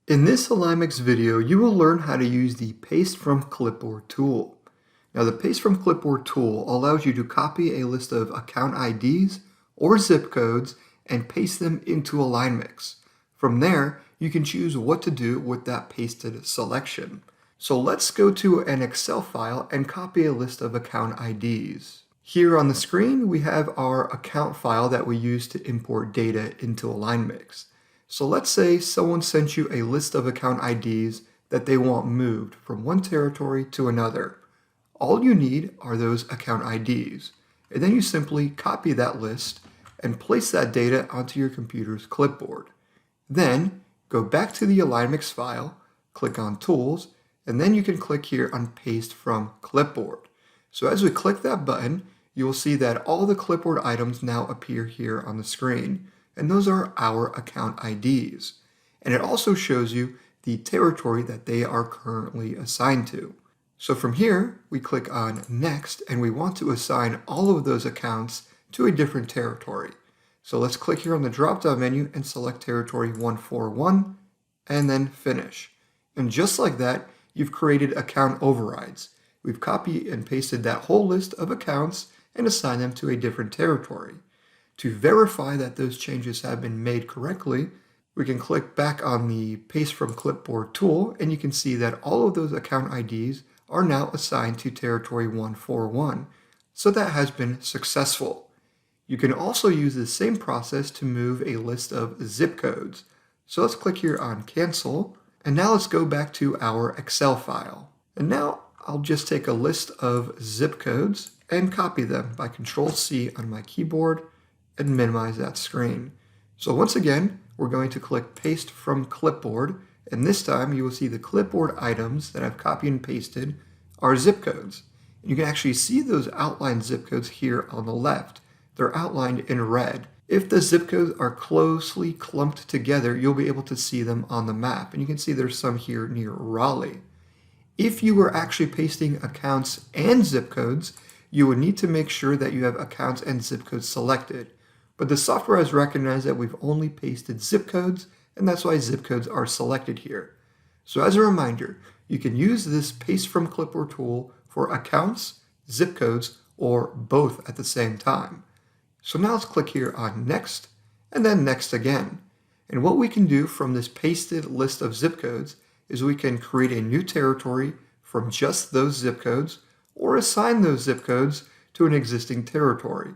In this AlignMix video, you will learn how to use the Paste From Clipboard tool. Now, the Paste From Clipboard tool allows you to copy a list of account IDs or zip codes and paste them into AlignMix. From there, you can choose what to do with that pasted selection. So let's go to an Excel file and copy a list of account IDs. Here on the screen, we have our account file that we use to import data into AlignMix. So let's say someone sent you a list of account IDs that they want moved from one territory to another. All you need are those account IDs, and then you simply copy that list and place that data onto your computer's clipboard. Then go back to the AlignMix file, click on Tools, and then you can click here on Paste From Clipboard. So as we click that button, you will see that all the clipboard items now appear here on the screen. And those are our account IDs. And it also shows you the territory that they are currently assigned to. So from here, we click on Next, and we want to assign all of those accounts to a different territory. So let's click here on the drop-down menu and select territory 141, and then Finish. And just like that, you've created account overrides. We've copied and pasted that whole list of accounts and assigned them to a different territory. To verify that those changes have been made correctly, we can click back on the Paste From Clipboard tool, and you can see that all of those account IDs are now assigned to territory 141. So that has been successful. You can also use the same process to move a list of zip codes. So let's click here on Cancel, and now let's go back to our Excel file. And now I'll just take a list of zip codes and copy them by Control-C on my keyboard and minimize that screen. So once again, we're going to click Paste From Clipboard, and this time you will see the clipboard items that I've copied and pasted are zip codes. And you can actually see those outlined zip codes here on the left. They're outlined in red. If the zip codes are closely clumped together, you'll be able to see them on the map, and you can see there's some here near Raleigh. If you were actually pasting accounts and zip codes, you would need to make sure that you have accounts and zip codes selected. But the software has recognized that we've only pasted zip codes, and that's why zip codes are selected here. So as a reminder, you can use this Paste From Clipboard tool for accounts, zip codes, or both at the same time. So now let's click here on Next, and then Next again. And what we can do from this pasted list of zip codes is we can create a new territory from just those zip codes, or assign those zip codes to an existing territory.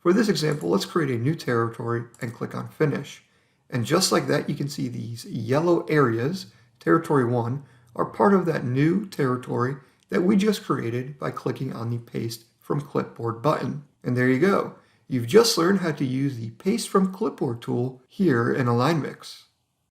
For this example, let's create a new territory and click on Finish. And just like that, you can see these yellow areas, territory 1, are part of that new territory that we just created by clicking on the Paste From Clipboard button. And there you go. You've just learned how to use the Paste From Clipboard tool here in AlignMix.